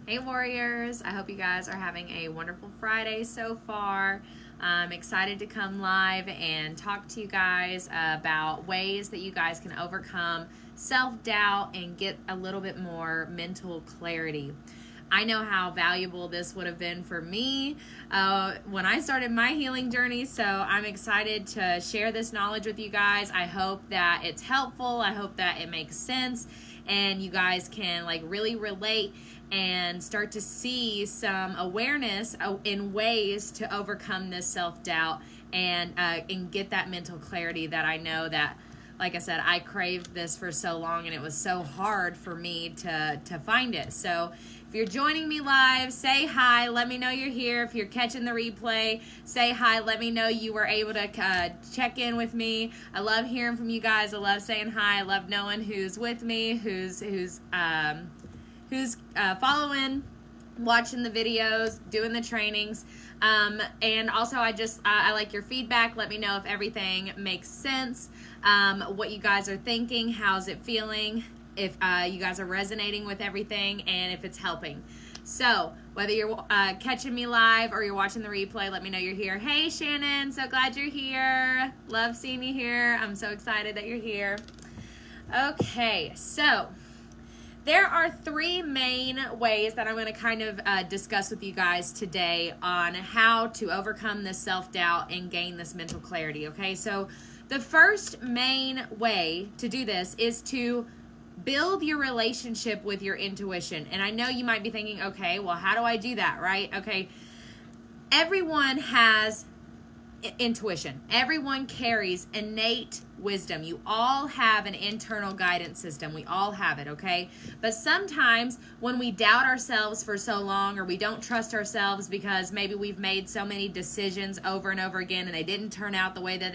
Hey warriors, I hope you guys are having a wonderful Friday so far. I'm excited to come live and talk to you guys about ways that you guys can overcome self-doubt and get a little bit more mental clarity. I know how valuable this would have been for me when I started my healing journey, so I'm excited to share this knowledge with you guys. I hope that it's helpful. I hope that it makes sense and you guys can really relate and start to see some awareness in ways to overcome this self-doubt and get that mental clarity that I know that, like I said, I craved this for so long and it was so hard for me to find it. So if you're joining me live, say hi. Let me know you're here. If you're catching the replay, say hi. Let me know you were able to check in with me. I love hearing from you guys. I love saying hi. I love knowing who's with me, who's following, watching the videos, doing the trainings. And also I like your feedback. Let me know if everything makes sense, what you guys are thinking, how's it feeling, if you guys are resonating with everything, and if it's helping. So whether you're catching me live or you're watching the replay, let me know you're here. Hey Shannon, so glad you're here. Love seeing you here. I'm so excited that you're here. Okay, so there are three main ways that I'm going to kind of discuss with you guys today on how to overcome this self-doubt and gain this mental clarity, okay? So the first main way to do this is to build your relationship with your intuition. And I know you might be thinking, okay, well, how do I do that, right? Okay, everyone has intuition. Everyone carries innate wisdom. You all have an internal guidance system. We all have it, okay? But sometimes when we doubt ourselves for so long, or we don't trust ourselves because maybe we've made so many decisions over and over again and they didn't turn out the way that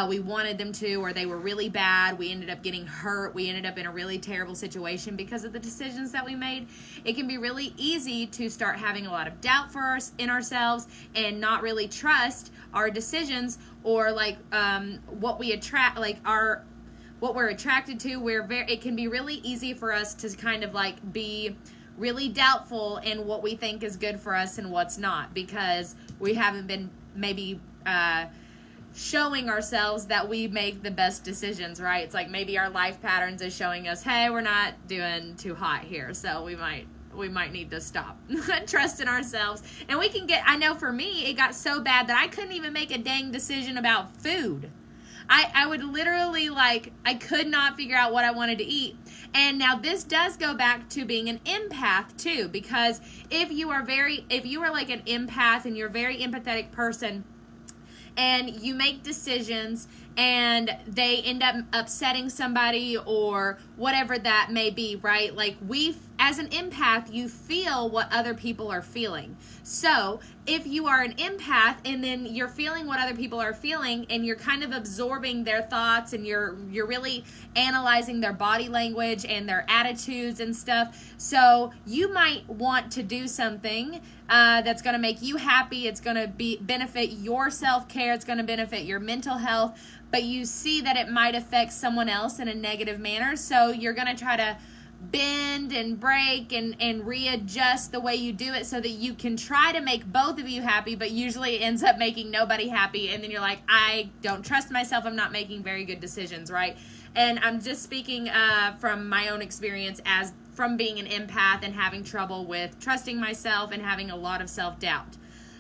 we wanted them to, or they were really bad, we ended up getting hurt, we ended up in a really terrible situation because of the decisions that we made, it can be really easy to start having a lot of doubt in ourselves and not really trust our decisions, or what we attract, what we're attracted to. It can be really easy for us to kind of be really doubtful in what we think is good for us and what's not, because we haven't been maybe showing ourselves that we make the best decisions, right? It's like maybe our life patterns is showing us, hey, we're not doing too hot here, so we might need to stop trusting ourselves. And I know for me, it got so bad that I couldn't even make a dang decision about food. I would literally I could not figure out what I wanted to eat. And now this does go back to being an empath too, because if you are like an empath and you're a very empathetic person, and you make decisions and they end up upsetting somebody or whatever that may be, right? As an empath, you feel what other people are feeling. So if you are an empath and then you're feeling what other people are feeling and you're kind of absorbing their thoughts and you're really analyzing their body language and their attitudes and stuff, so you might want to do something that's going to make you happy. It's going to benefit your self-care. It's going to benefit your mental health, but you see that it might affect someone else in a negative manner, so you're going to try to bend and break and readjust the way you do it so that you can try to make both of you happy, but usually it ends up making nobody happy, and then you're like, I don't trust myself, I'm not making very good decisions, right? And I'm just speaking from my own experience as from being an empath and having trouble with trusting myself and having a lot of self-doubt.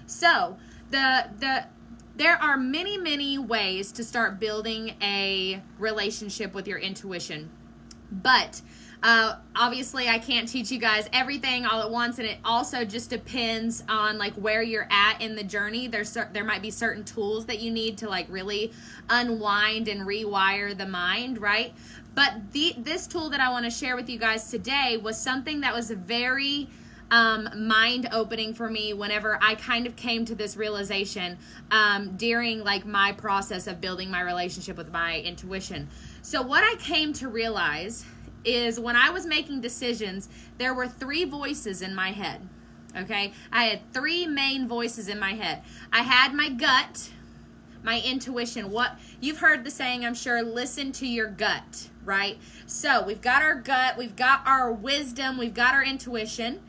So there are many ways to start building a relationship with your intuition, but obviously I can't teach you guys everything all at once, and it also just depends on where you're at in the journey. There might be certain tools that you need to really unwind and rewire the mind, right? But this tool that I want to share with you guys today was something that was very mind-opening for me whenever I kind of came to this realization during my process of building my relationship with my intuition. So what I came to realize is when I was making decisions, there were three voices in my head, okay? I had three main voices in my head. I had my gut, my intuition. You've heard the saying, I'm sure, listen to your gut, right? So we've got our gut, we've got our wisdom, we've got our intuition,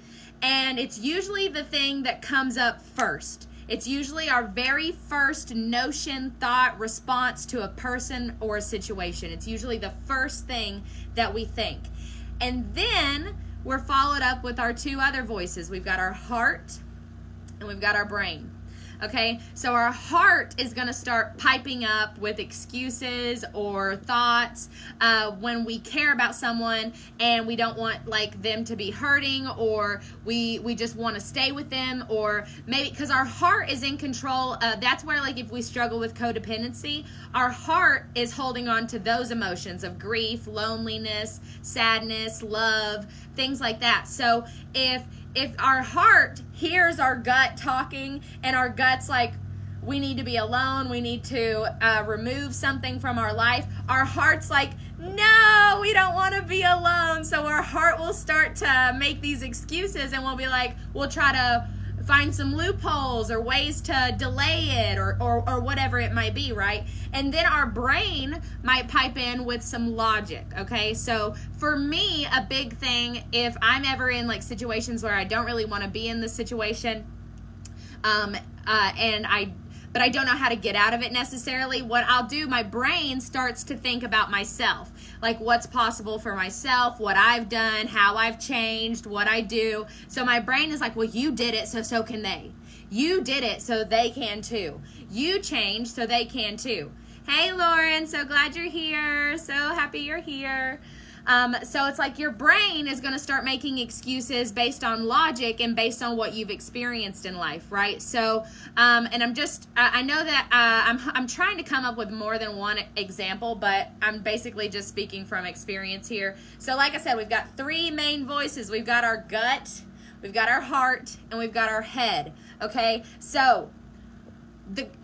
And it's usually the thing that comes up first. It's usually our very first notion, thought, response to a person or a situation. It's usually the first thing that we think. And then we're followed up with our two other voices. We've got our heart and we've got our brain. Okay, so our heart is going to start piping up with excuses or thoughts when we care about someone and we don't want like them to be hurting, or we just want to stay with them, or maybe because our heart is in control. That's where, like, if we struggle with codependency, our heart is holding on to those emotions of grief, loneliness, sadness, love, things like that. So if our heart hears our gut talking and our gut's like, we need to be alone, we need to remove something from our life, our heart's like, no, we don't want to be alone. So our heart will start to make these excuses, and we'll be like, we'll try to find some loopholes or ways to delay it or whatever it might be, right? And then our brain might pipe in with some logic, okay? So for me, a big thing, if I'm ever in like situations where I don't really want to be in the situation, but I don't know how to get out of it necessarily, what I'll do, my brain starts to think about myself, like what's possible for myself, what I've done, how I've changed, what I do. So my brain is like, well, you did it, so can they. You did it, so they can too. You changed, so they can too. Hey, Lauren, so glad you're here. So happy you're here. So it's like your brain is going to start making excuses based on logic and based on what you've experienced in life, right? So, and I know that I'm trying to come up with more than one example, but I'm basically just speaking from experience here. So like I said, we've got three main voices. We've got our gut, we've got our heart, and we've got our head, okay? So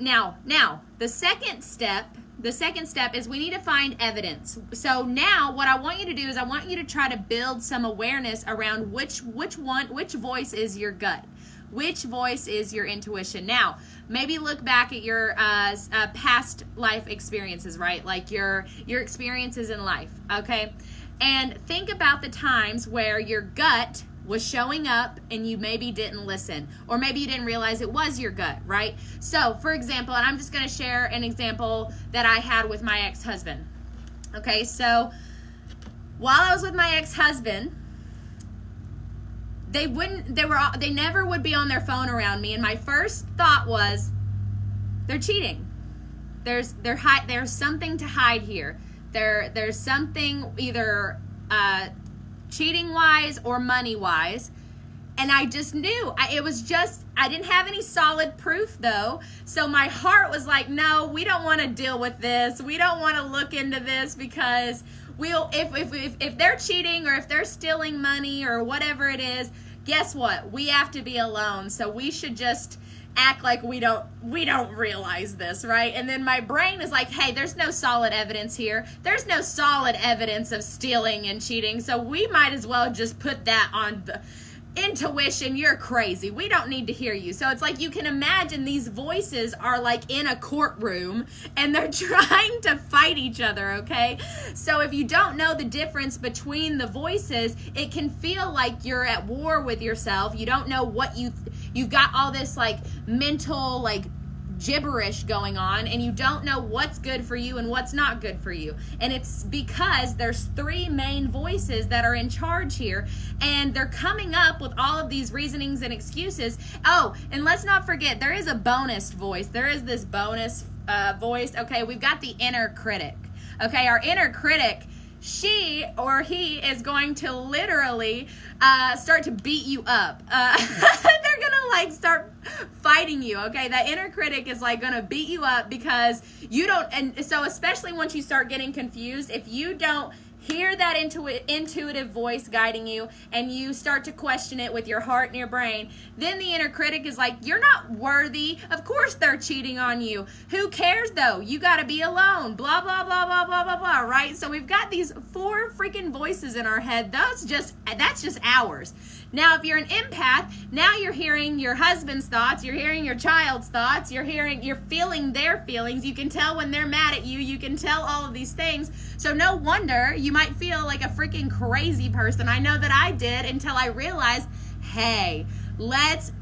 now the second step is we need to find evidence. So now what I want you to do is I want you to try to build some awareness around which voice is your gut, which voice is your intuition. Now, maybe look back at your past life experiences, right? Like your experiences in life, okay? And think about the times where your gut was showing up and you maybe didn't listen, or maybe you didn't realize it was your gut, right? So, for example, and I'm just going to share an example that I had with my ex-husband. Okay, so while I was with my ex-husband, they never would be on their phone around me, and my first thought was, they're cheating. There's something to hide here. There's something either cheating wise or money wise, and I just knew. I didn't have any solid proof though, so my heart was like, no, we don't want to deal with this, we don't want to look into this, because if they're cheating or if they're stealing money or whatever it is, guess what, we have to be alone, so we should just act like we don't realize this, right? And then my brain is like, hey, there's no solid evidence here. There's no solid evidence of stealing and cheating, so we might as well just put that on the intuition. You're crazy. We don't need to hear you. So it's like you can imagine these voices are like in a courtroom and they're trying to fight each other, okay? So if you don't know the difference between the voices, it can feel like you're at war with yourself. You don't know what you've got all this like mental like gibberish going on, and you don't know what's good for you and what's not good for you. And it's because there's three main voices that are in charge here, and they're coming up with all of these reasonings and excuses. Oh, and let's not forget, there is a bonus voice. There is this bonus voice. Okay, we've got the inner critic. Okay, our inner critic, she or he is going to literally start to beat you up. They're gonna like start fighting you, okay? That inner critic is like gonna beat you up because you don't, and so especially once you start getting confused, if you don't hear that intuitive voice guiding you and you start to question it with your heart and your brain, then the inner critic is like, you're not worthy. Of course they're cheating on you. Who cares though? You got to be alone. Blah, blah, blah, blah, blah, blah, blah, right? So we've got these four freaking voices in our head. That's just ours. Now, if you're an empath, now you're hearing your husband's thoughts, you're hearing your child's thoughts, you're feeling their feelings. You can tell when they're mad at you. You can tell all of these things. So no wonder you might feel like a freaking crazy person. I know that I did, until I realized, hey, let's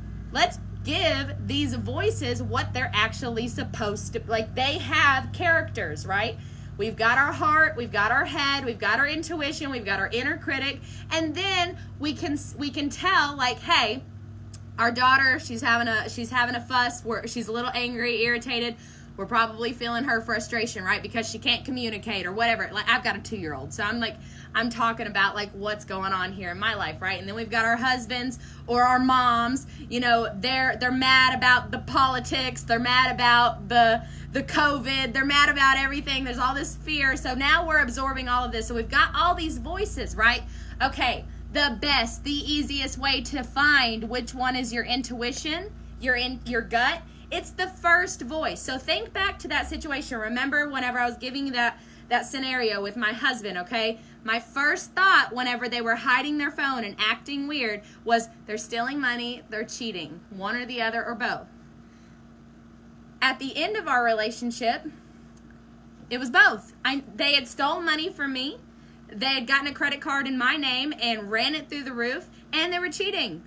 give these voices what they're actually supposed to, like, they have characters, right? We've got our heart, we've got our head, we've got our intuition, we've got our inner critic, and then we can tell, like, hey, our daughter, she's having a fuss, she's a little angry, irritated. We're probably feeling her frustration, right? Because she can't communicate or whatever. Like, I've got a 2-year-old, so I'm talking about, like, what's going on here in my life, right? And then we've got our husbands or our moms, you know, they're mad about the politics, they're mad about the COVID, they're mad about everything. There's all this fear. So now we're absorbing all of this. So we've got all these voices, right? Okay, the easiest way to find which one is your intuition, your gut, it's the first voice. So think back to that situation. Remember whenever I was giving you that scenario with my husband, okay? My first thought whenever they were hiding their phone and acting weird was, they're stealing money, they're cheating, one or the other or both. At the end of our relationship, it was both. They had stolen money from me, they had gotten a credit card in my name and ran it through the roof, and they were cheating.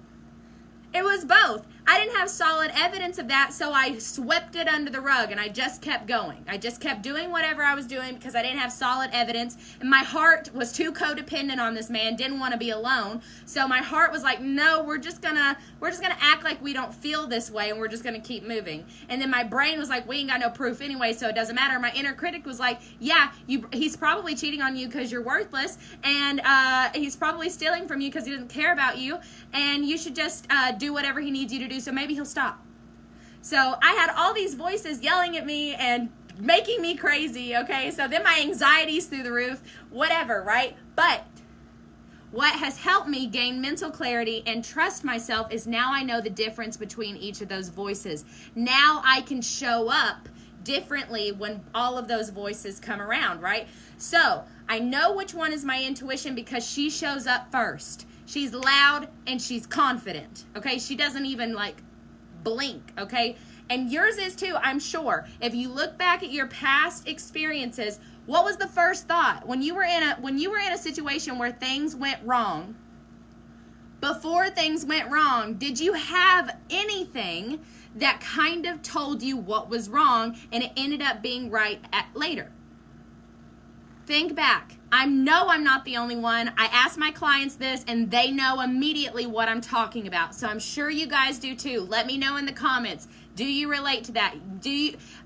It was both. I didn't have solid evidence of that, so I swept it under the rug and I just kept going. I just kept doing whatever I was doing because I didn't have solid evidence, and my heart was too codependent on this man, didn't want to be alone. So my heart was like, no, we're just gonna act like we don't feel this way, and we're just gonna keep moving. And then my brain was like, we ain't got no proof anyway, so it doesn't matter. My inner critic was like, yeah, he's probably cheating on you because you're worthless, and he's probably stealing from you because he doesn't care about you, and you should just do whatever he needs you to do, so maybe he'll stop. So I had all these voices yelling at me and making me crazy, okay? So then my anxiety's through the roof, whatever, right? But what has helped me gain mental clarity and trust myself is now I know the difference between each of those voices. Now I can show up differently when all of those voices come around, right? So I know which one is my intuition because she shows up first. She's loud and she's confident, okay? She doesn't even, like, blink, okay? And yours is too, I'm sure. If you look back at your past experiences, what was the first thought when you were in a situation where things went wrong? Before things went wrong, did you have anything that kind of told you what was wrong and it ended up being right later? Think back. I know I'm not the only one. I ask my clients this and they know immediately what I'm talking about. So I'm sure you guys do too. Let me know in the comments. Do you relate to that?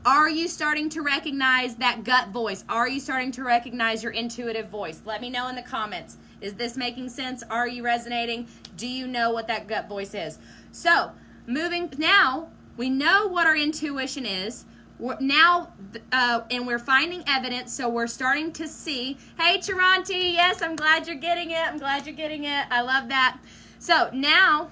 Are you starting to recognize that gut voice? Are you starting to recognize your intuitive voice? Let me know in the comments. Is this making sense? Are you resonating? Do you know what that gut voice is? So now we know what our intuition is. And we're finding evidence, so we're starting to see. Hey, Chiranti, yes, I'm glad you're getting it. I love that. So now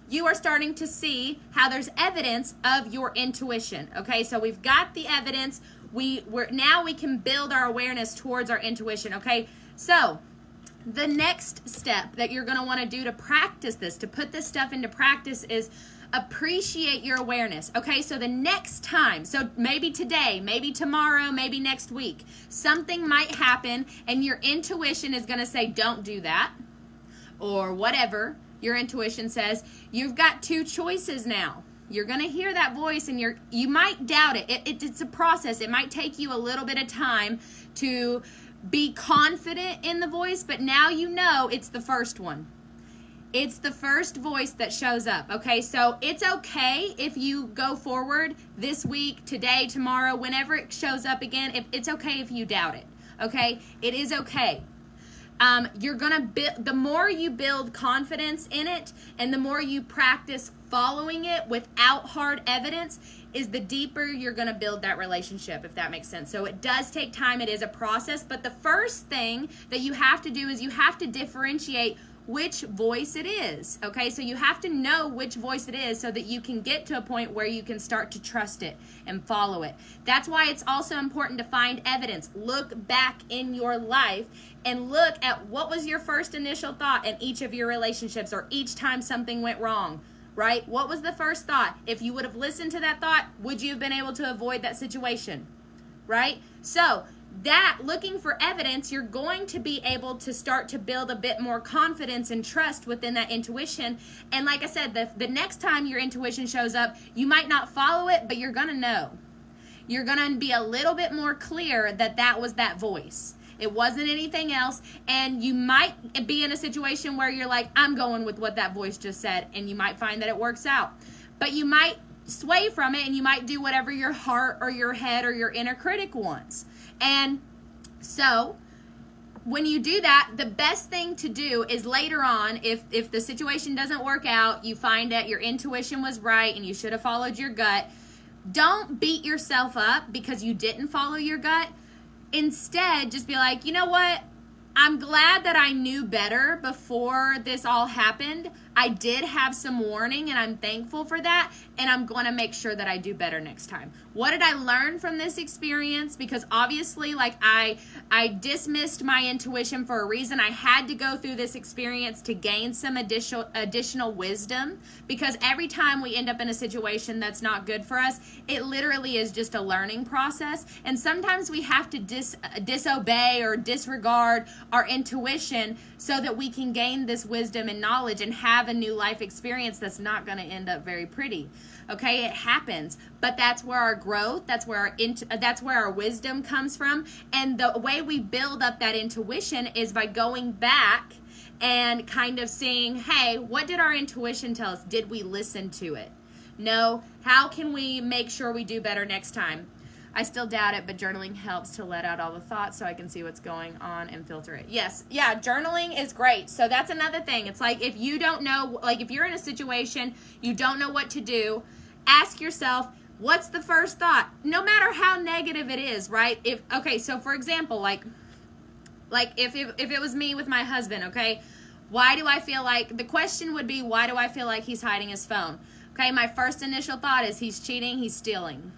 you are starting to see how there's evidence of your intuition. Okay, so we've got the evidence. Now we can build our awareness towards our intuition. Okay, so the next step that you're going to want to do to practice this, to put this stuff into practice, is appreciate your awareness. Okay, so the next time, so maybe today, maybe tomorrow, maybe next week, something might happen and your intuition is going to say, don't do that, or whatever your intuition says. You've got two choices now. You're going to hear that voice and you might doubt it. It's a process. It might take you a little bit of time to be confident in the voice, but now you know it's the first one. It's the first voice that shows up, okay? So it's okay if you go forward this week, today, tomorrow, whenever it shows up again. It's okay if you doubt it, okay? It is okay. You're gonna build, the more you build confidence in it and the more you practice following it without hard evidence, is the deeper you're gonna build that relationship, if that makes sense. So it does take time, it is a process, but the first thing that you have to do is you have to differentiate which voice it is, okay? So you have to know which voice it is so that you can get to a point where you can start to trust it and follow it. That's why it's also important to find evidence. Look back in your life and look at what was your first initial thought in each of your relationships, or each time something went wrong, right? What was the first thought? If you would have listened to that thought, would you have been able to avoid that situation, right? So that looking for evidence, you're going to be able to start to build a bit more confidence and trust within that intuition. And like I said, the next time your intuition shows up, you might not follow it, but you're going to know. You're going to be a little bit more clear that that was that voice. It wasn't anything else. And you might be in a situation where you're like, I'm going with what that voice just said. And you might find that it works out. But you might sway from it, and you might do whatever your heart or your head or your inner critic wants. And so when you do that, the best thing to do is later on, if the situation doesn't work out, you find that your intuition was right and you should have followed your gut. Don't beat yourself up because you didn't follow your gut. Instead, just be like, you know what? I'm glad that I knew better before this all happened. I did have some warning, and I'm thankful for that, and I'm going to make sure that I do better next time. What did I learn from this experience? Because obviously, like, I dismissed my intuition for a reason. I had to go through this experience to gain some additional wisdom, because every time we end up in a situation that's not good for us, it literally is just a learning process, and sometimes we have to disobey or disregard our intuition so that we can gain this wisdom and knowledge and have a new life experience that's not going to end up very pretty. Okay, it happens, but that's where our growth, that's where our wisdom comes from. And the way we build up that intuition is by going back and kind of seeing, hey, what did our intuition tell us? Did we listen to it? No. How can we make sure we do better next time? I still doubt it, but journaling helps to let out all the thoughts so I can see what's going on and filter it. Yes, yeah, journaling is great. So that's another thing. It's like if you don't know, like if you're in a situation, you don't know what to do, ask yourself, what's the first thought? No matter how negative it is, right? So for example, like if it was me with my husband, okay, why do I feel like, the question would be, why do I feel like he's hiding his phone? Okay, my first initial thought is he's cheating, he's stealing.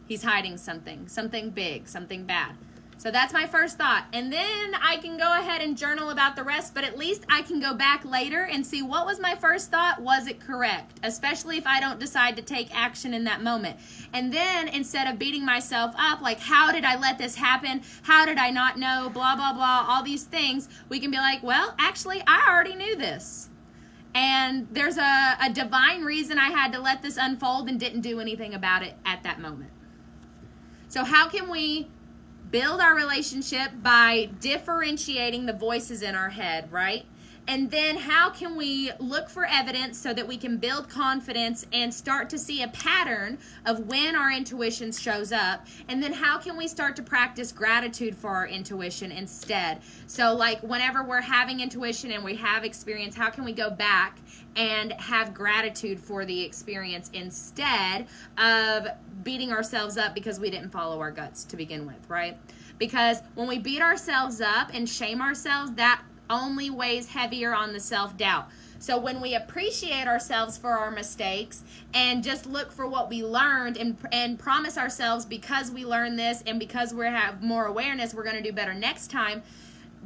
He's hiding something big, something bad. So that's my first thought. And then I can go ahead and journal about the rest, but at least I can go back later and see what was my first thought. Was it correct? Especially if I don't decide to take action in that moment. And then instead of beating myself up, like, how did I let this happen? How did I not know? Blah, blah, blah, all these things. We can be like, well, actually, I already knew this. And there's a divine reason I had to let this unfold and didn't do anything about it at that moment. So how can we build our relationship? By differentiating the voices in our head, right? And then how can we look for evidence so that we can build confidence and start to see a pattern of when our intuition shows up? And then how can we start to practice gratitude for our intuition instead? So like whenever we're having intuition and we have experience, how can we go back and have gratitude for the experience instead of beating ourselves up because we didn't follow our guts to begin with, right? Because when we beat ourselves up and shame ourselves, that only weighs heavier on the self-doubt. So when we appreciate ourselves for our mistakes and just look for what we learned and promise ourselves, because we learned this and because we have more awareness, we're going to do better next time,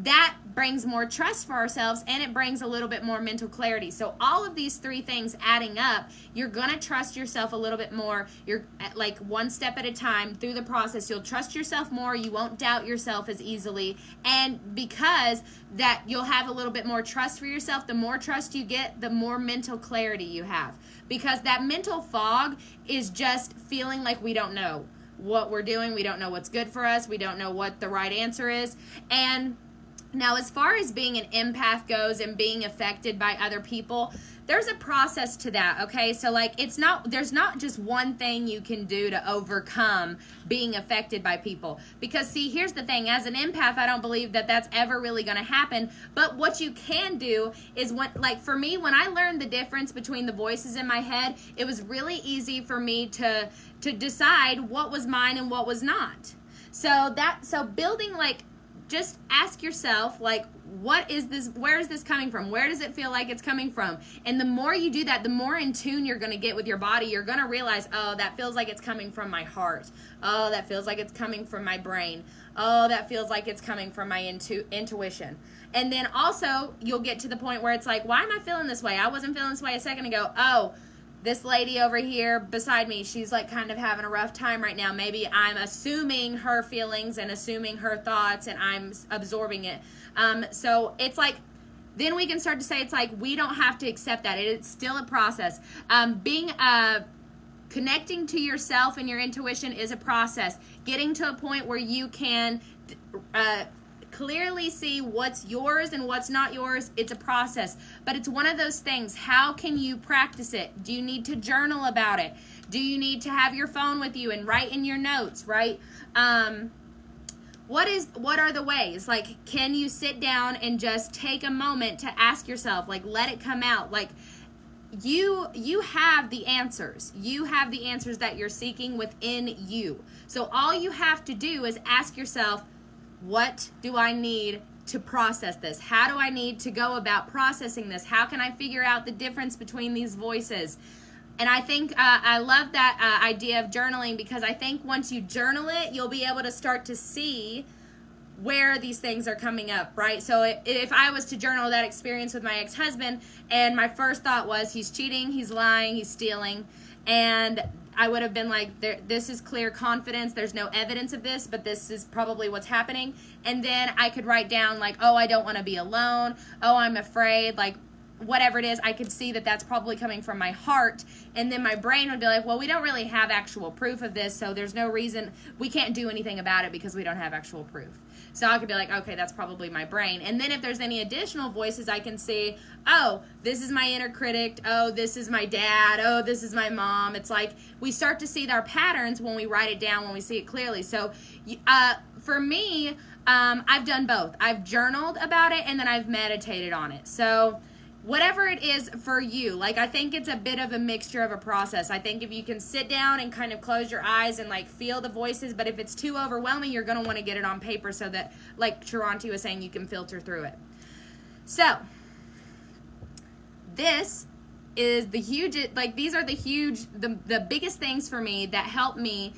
that brings more trust for ourselves and it brings a little bit more mental clarity. So all of these three things adding up, you're going to trust yourself a little bit more. You're like one step at a time through the process. You'll trust yourself more. You won't doubt yourself as easily. And because that you'll have a little bit more trust for yourself, the more trust you get, the more mental clarity you have. Because that mental fog is just feeling like we don't know what we're doing. We don't know what's good for us. We don't know what the right answer is. And now, as far as being an empath goes and being affected by other people, there's a process to that, okay? So, like, there's not just one thing you can do to overcome being affected by people. Because, see, here's the thing. As an empath, I don't believe that that's ever really going to happen. But what you can do is, for me, when I learned the difference between the voices in my head, it was really easy for me to decide what was mine and what was not. So building, just ask yourself, what is this? Where is this coming from? Where does it feel like it's coming from? And the more you do that, the more in tune you're going to get with your body. You're going to realize, oh, that feels like it's coming from my heart. Oh, that feels like it's coming from my brain. Oh, that feels like it's coming from my intuition. And then also, you'll get to the point where it's like, why am I feeling this way? I wasn't feeling this way a second ago. Oh, this lady over here beside me, she's like kind of having a rough time right now. Maybe I'm assuming her feelings and assuming her thoughts, and I'm absorbing it. So it's like, then we can start to say, it's like, we don't have to accept that. It's still a process. Connecting to yourself and your intuition is a process. Getting to a point where you can clearly see what's yours and what's not yours, it's a process. But it's one of those things. How can you practice it? Do you need to journal about it? Do you need to have your phone with you and write in your notes, right? What are the ways? Like, can you sit down and just take a moment to ask yourself, like, let it come out? Like, you have the answers. You have the answers that you're seeking within you. So all you have to do is ask yourself, what do I need to process this? How do I need to go about processing this? How can I figure out the difference between these voices? And I think I love that idea of journaling, because I think once you journal it, you'll be able to start to see where these things are coming up, right? So if I was to journal that experience with my ex-husband, and my first thought was, he's cheating, he's lying, he's stealing, and I would have been like, this is clear confidence, there's no evidence of this, but this is probably what's happening. And then I could write down like, oh, I don't want to be alone, oh, I'm afraid, like whatever it is. I could see that that's probably coming from my heart, and then my brain would be like, well, we don't really have actual proof of this, so there's no reason, we can't do anything about it because we don't have actual proof. So I could be like, okay, that's probably my brain. And then if there's any additional voices, I can see, oh, this is my inner critic, oh, this is my dad, oh, this is my mom. It's like we start to see our patterns when we write it down, when we see it clearly. So for me, I've done both. I've journaled about it, and then I've meditated on it. So whatever it is for you, like, I think it's a bit of a mixture of a process. I think if you can sit down and kind of close your eyes and like feel the voices, but if it's too overwhelming, you're going to want to get it on paper so that, like Chiranti was saying, you can filter through it. So this is the huge, like, these are the biggest things for me that help me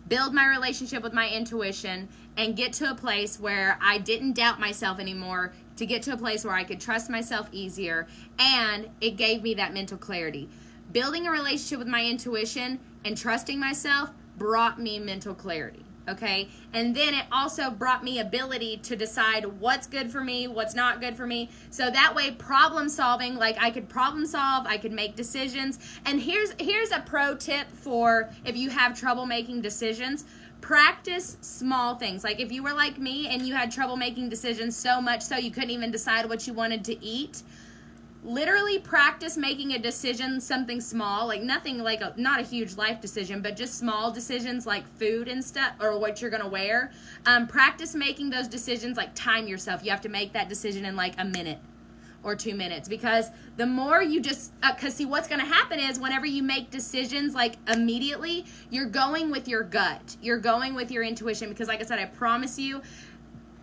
build my relationship with my intuition and get to a place where I didn't doubt myself anymore, to get to a place where I could trust myself easier, and it gave me that mental clarity. Building a relationship with my intuition and trusting myself brought me mental clarity, okay? And then it also brought me ability to decide what's good for me, what's not good for me. So that way, problem solving, like, I could problem solve, I could make decisions. And here's a pro tip for if you have trouble making decisions. Practice small things. Like, if you were like me and you had trouble making decisions so much so you couldn't even decide what you wanted to eat, literally practice making a decision, something small, like nothing, like not a huge life decision, but just small decisions like food and stuff, or what you're gonna wear. Practice making those decisions, like time yourself. You have to make that decision in like a minute or 2 minutes, because the more you just, because see, what's going to happen is whenever you make decisions like immediately, you're going with your gut, you're going with your intuition, because like I said, I promise you,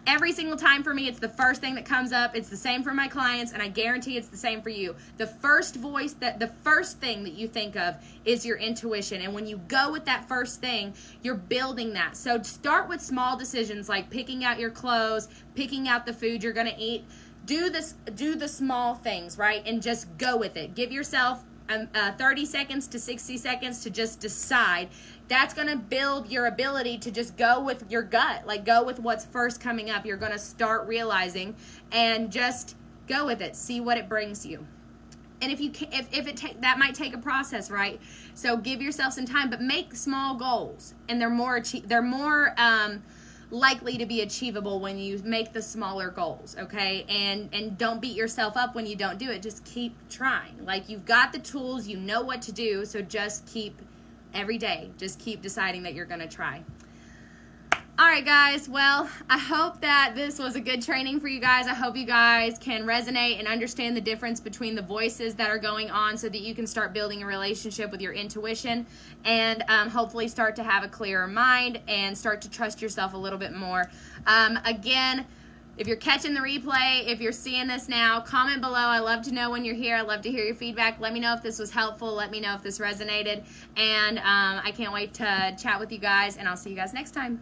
every single time for me, it's the first thing that comes up. It's the same for my clients, and I guarantee it's the same for you. The first thing that you think of is your intuition, and when you go with that first thing, you're building that. So start with small decisions like picking out your clothes, picking out the food you're going to eat. Do the small things, right? And just go with it. Give yourself 30 seconds to 60 seconds to just decide. That's going to build your ability to just go with your gut. Like, go with what's first coming up. You're going to start realizing, and just go with it. See what it brings you. And if you can, that might take a process, right? So give yourself some time, but make small goals, and they're more likely to be achievable when you make the smaller goals, okay? And don't beat yourself up when you don't do it. Just keep trying. Like, you've got the tools, you know what to do, so just keep, every day, just keep deciding that you're going to try. All right, guys. Well, I hope that this was a good training for you guys. I hope you guys can resonate and understand the difference between the voices that are going on, so that you can start building a relationship with your intuition, and hopefully start to have a clearer mind and start to trust yourself a little bit more. Again, if you're catching the replay, if you're seeing this now, comment below. I love to know when you're here. I love to hear your feedback. Let me know if this was helpful. Let me know if this resonated. And I can't wait to chat with you guys, and I'll see you guys next time.